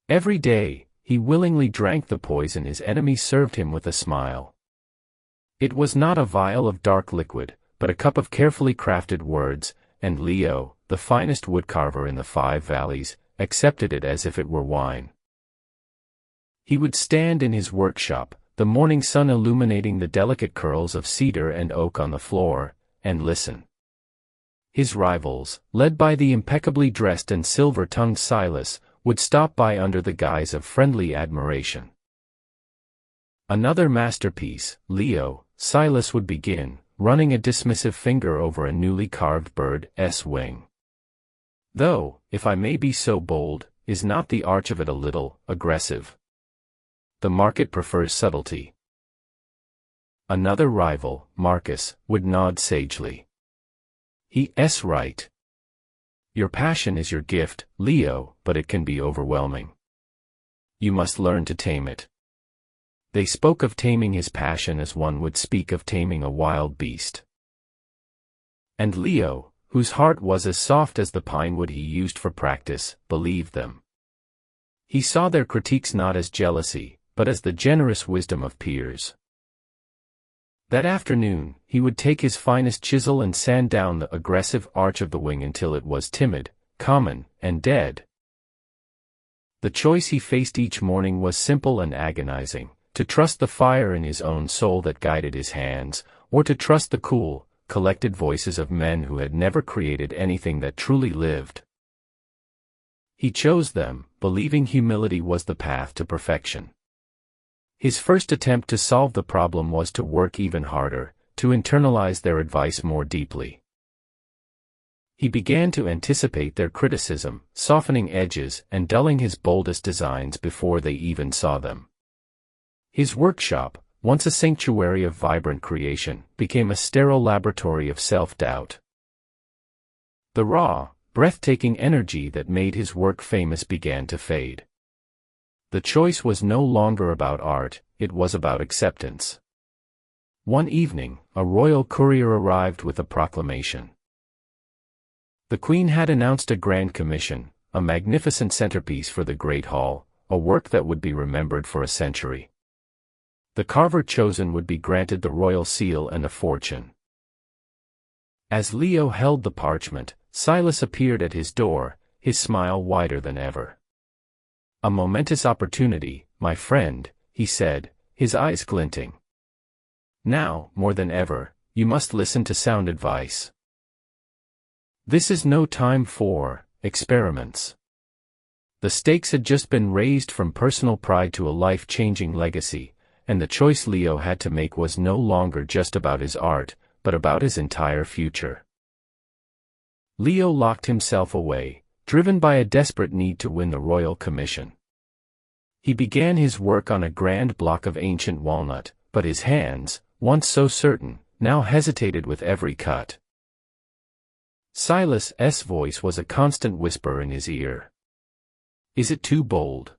Every day, he willingly drank the poison his enemies served him with a smile. It was not a vial of dark liquid, but a cup of carefully crafted words, and Leo, the finest woodcarver in the 5 valleys, accepted it as if it were wine. He would stand in his workshop, the morning sun illuminating the delicate curls of cedar and oak on the floor, and listen. His rivals, led by the impeccably dressed and silver-tongued Silas, would stop by under the guise of friendly admiration. Another masterpiece, Leo, Silas would begin, running a dismissive finger over a newly carved bird's wing. Though, if I may be so bold, is not the arch of it a little aggressive? The market prefers subtlety. Another rival, Marcus, would nod sagely. He's right. Your passion is your gift, Leo, but it can be overwhelming. You must learn to tame it. They spoke of taming his passion as one would speak of taming a wild beast. And Leo, whose heart was as soft as the pine wood he used for practice, believed them. He saw their critiques not as jealousy, but as the generous wisdom of peers. That afternoon, he would take his finest chisel and sand down the aggressive arch of the wing until it was timid, common, and dead. The choice he faced each morning was simple and agonizing: to trust the fire in his own soul that guided his hands, or to trust the cool, collected voices of men who had never created anything that truly lived. He chose them, believing humility was the path to perfection. His first attempt to solve the problem was to work even harder, to internalize their advice more deeply. He began to anticipate their criticism, softening edges and dulling his boldest designs before they even saw them. His workshop, once a sanctuary of vibrant creation, became a sterile laboratory of self-doubt. The raw, breathtaking energy that made his work famous began to fade. The choice was no longer about art, it was about acceptance. One evening, a royal courier arrived with a proclamation. The Queen had announced a grand commission, a magnificent centerpiece for the Great Hall, a work that would be remembered for a century. The carver chosen would be granted the royal seal and a fortune. As Leo held the parchment, Silas appeared at his door, his smile wider than ever. "A momentous opportunity, my friend," he said, his eyes glinting. "Now, more than ever, you must listen to sound advice. This is no time for experiments." The stakes had just been raised from personal pride to a life-changing legacy, and the choice Leo had to make was no longer just about his art, but about his entire future. Leo locked himself away, driven by a desperate need to win the royal commission. He began his work on a grand block of ancient walnut, but his hands, once so certain, now hesitated with every cut. Silas's voice was a constant whisper in his ear. "Is it too bold?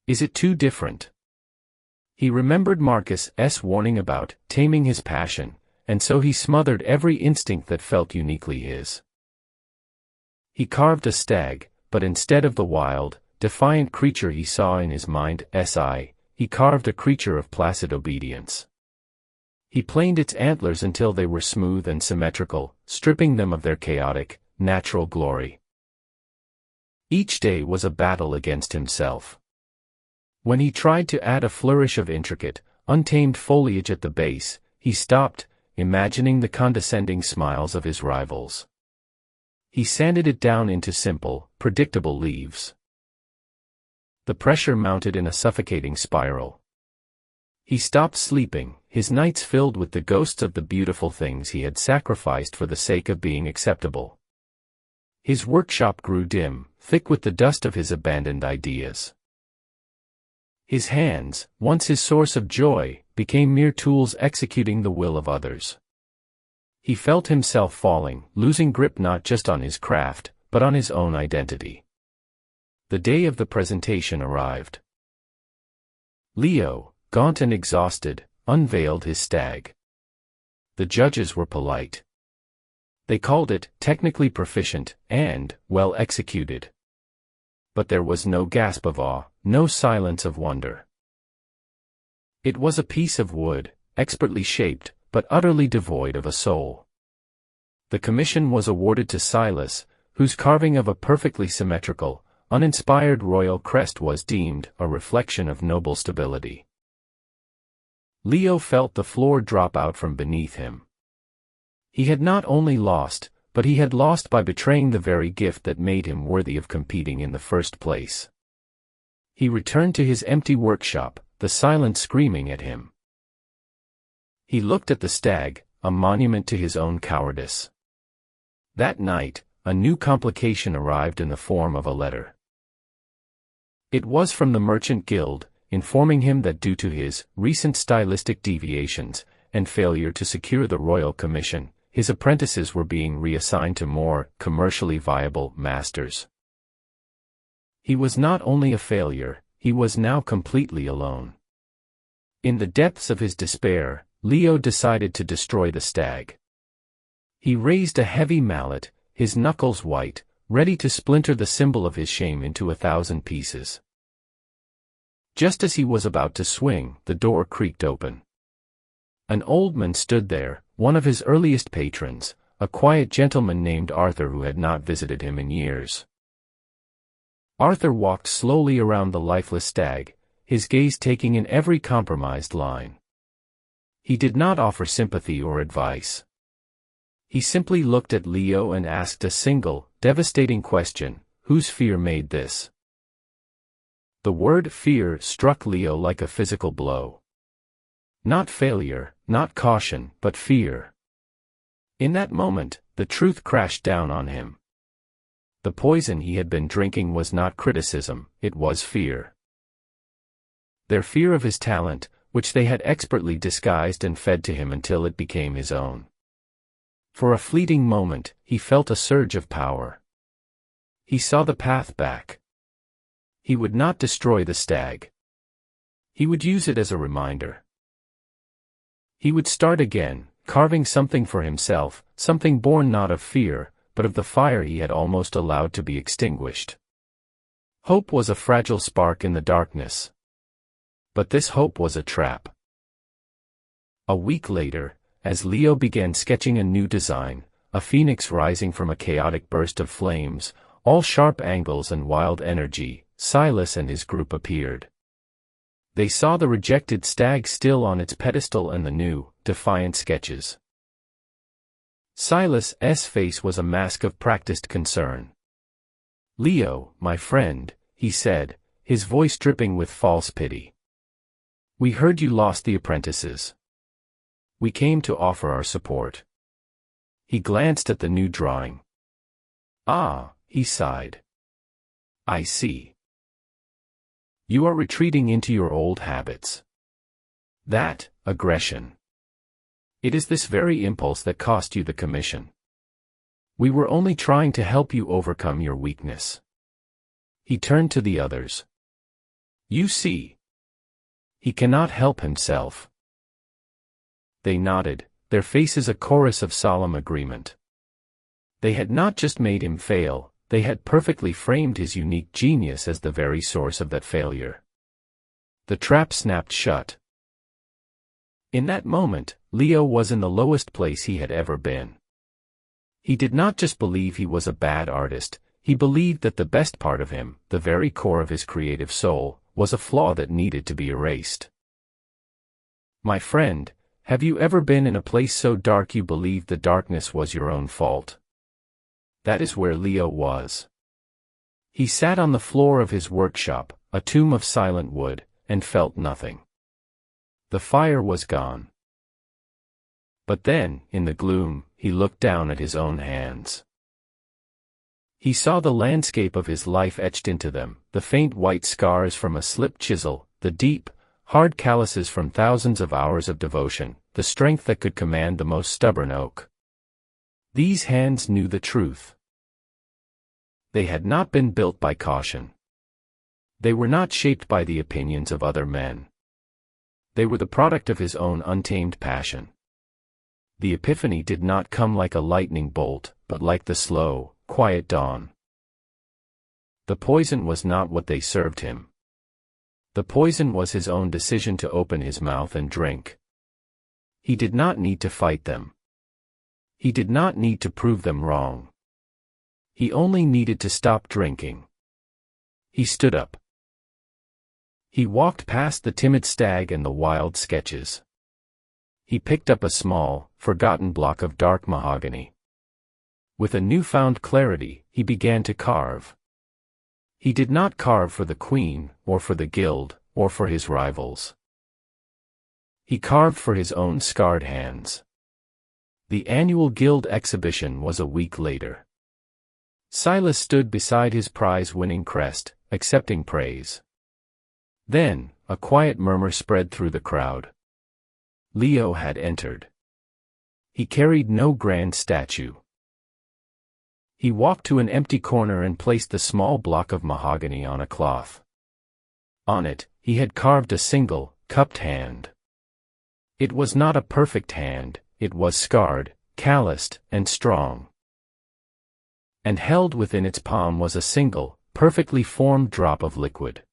Is it too different?" He remembered Marcus's warning about taming his passion, and so he smothered every instinct that felt uniquely his. He carved a stag, but instead of the wild, defiant creature he saw in his mind's eye, he carved a creature of placid obedience. He planed its antlers until they were smooth and symmetrical, stripping them of their chaotic, natural glory. Each day was a battle against himself. When he tried to add a flourish of intricate, untamed foliage at the base, he stopped, imagining the condescending smiles of his rivals. He sanded it down into simple, predictable leaves. The pressure mounted in a suffocating spiral. He stopped sleeping, his nights filled with the ghosts of the beautiful things he had sacrificed for the sake of being acceptable. His workshop grew dim, thick with the dust of his abandoned ideas. His hands, once his source of joy, became mere tools executing the will of others. He felt himself falling, losing grip not just on his craft, but on his own identity. The day of the presentation arrived. Leo, gaunt and exhausted, unveiled his stag. The judges were polite. They called it technically proficient and well executed. But there was no gasp of awe, no silence of wonder. It was a piece of wood, expertly shaped, but utterly devoid of a soul. The commission was awarded to Silas, whose carving of a perfectly symmetrical, uninspired royal crest was deemed a reflection of noble stability. Leo felt the floor drop out from beneath him. He had not only lost, but he had lost by betraying the very gift that made him worthy of competing in the first place. He returned to his empty workshop, the silence screaming at him. He looked at the stag, a monument to his own cowardice. That night, a new complication arrived in the form of a letter. It was from the Merchant Guild, informing him that due to his recent stylistic deviations and failure to secure the royal commission, his apprentices were being reassigned to more commercially viable masters. He was not only a failure, he was now completely alone. In the depths of his despair, Leo decided to destroy the stag. He raised a heavy mallet, his knuckles white, ready to splinter the symbol of his shame into 1,000 pieces. Just as he was about to swing, the door creaked open. An old man stood there, one of his earliest patrons, a quiet gentleman named Arthur who had not visited him in years. Arthur walked slowly around the lifeless stag, his gaze taking in every compromised line. He did not offer sympathy or advice. He simply looked at Leo and asked a single, devastating question: whose fear made this? The word fear struck Leo like a physical blow. Not failure, not caution, but fear. In that moment, the truth crashed down on him. The poison he had been drinking was not criticism, it was fear. Their fear of his talent, which they had expertly disguised and fed to him until it became his own. For a fleeting moment, he felt a surge of power. He saw the path back. He would not destroy the stag. He would use it as a reminder. He would start again, carving something for himself, something born not of fear, but of the fire he had almost allowed to be extinguished. Hope was a fragile spark in the darkness. But this hope was a trap. A week later, as Leo began sketching a new design, a phoenix rising from a chaotic burst of flames, all sharp angles and wild energy, Silas and his group appeared. They saw the rejected stag still on its pedestal and the new, defiant sketches. Silas's face was a mask of practiced concern. "Leo, my friend," he said, his voice dripping with false pity. "We heard you lost the apprentices. We came to offer our support." He glanced at the new drawing. "Ah," he sighed. "I see. You are retreating into your old habits. That, aggression. It is this very impulse that cost you the commission. We were only trying to help you overcome your weakness." He turned to the others. "You see. He cannot help himself." They nodded, their faces a chorus of solemn agreement. They had not just made him fail, they had perfectly framed his unique genius as the very source of that failure. The trap snapped shut. In that moment, Leo was in the lowest place he had ever been. He did not just believe he was a bad artist, he believed that the best part of him, the very core of his creative soul, was a flaw that needed to be erased. My friend, have you ever been in a place so dark you believed the darkness was your own fault? That is where Leo was. He sat on the floor of his workshop, a tomb of silent wood, and felt nothing. The fire was gone. But then, in the gloom, he looked down at his own hands. He saw the landscape of his life etched into them, the faint white scars from a slipped chisel, the deep, hard calluses from thousands of hours of devotion, the strength that could command the most stubborn oak. These hands knew the truth. They had not been built by caution. They were not shaped by the opinions of other men. They were the product of his own untamed passion. The epiphany did not come like a lightning bolt, but like the slow, quiet dawn. The poison was not what they served him. The poison was his own decision to open his mouth and drink. He did not need to fight them. He did not need to prove them wrong. He only needed to stop drinking. He stood up. He walked past the timid stag and the wild sketches. He picked up a small, forgotten block of dark mahogany. With a newfound clarity, he began to carve. He did not carve for the queen, or for the guild, or for his rivals. He carved for his own scarred hands. The annual guild exhibition was a week later. Silas stood beside his prize-winning crest, accepting praise. Then, a quiet murmur spread through the crowd. Leo had entered. He carried no grand statue. He walked to an empty corner and placed the small block of mahogany on a cloth. On it, he had carved a single, cupped hand. It was not a perfect hand, it was scarred, calloused, and strong. And held within its palm was a single, perfectly formed drop of liquid.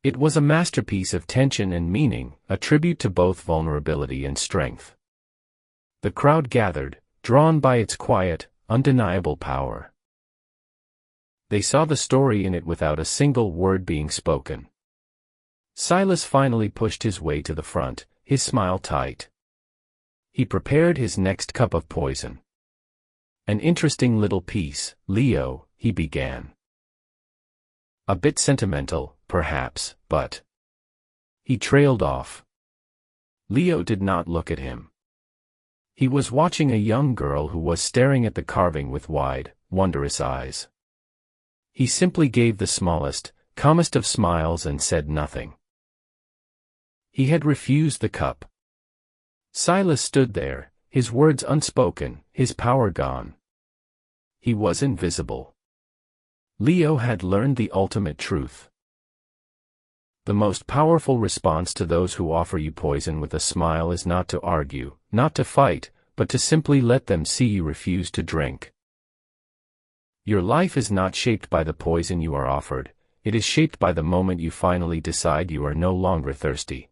It was a masterpiece of tension and meaning, a tribute to both vulnerability and strength. The crowd gathered, drawn by its quiet, undeniable power. They saw the story in it without a single word being spoken. Silas finally pushed his way to the front, his smile tight. He prepared his next cup of poison. An interesting little piece, Leo, he began. A bit sentimental, perhaps, but... He trailed off. Leo did not look at him. He was watching a young girl who was staring at the carving with wide, wondrous eyes. He simply gave the smallest, calmest of smiles and said nothing. He had refused the cup. Silas stood there, his words unspoken, his power gone. He was invisible. Leo had learned the ultimate truth. The most powerful response to those who offer you poison with a smile is not to argue, not to fight, but to simply let them see you refuse to drink. Your life is not shaped by the poison you are offered, it is shaped by the moment you finally decide you are no longer thirsty.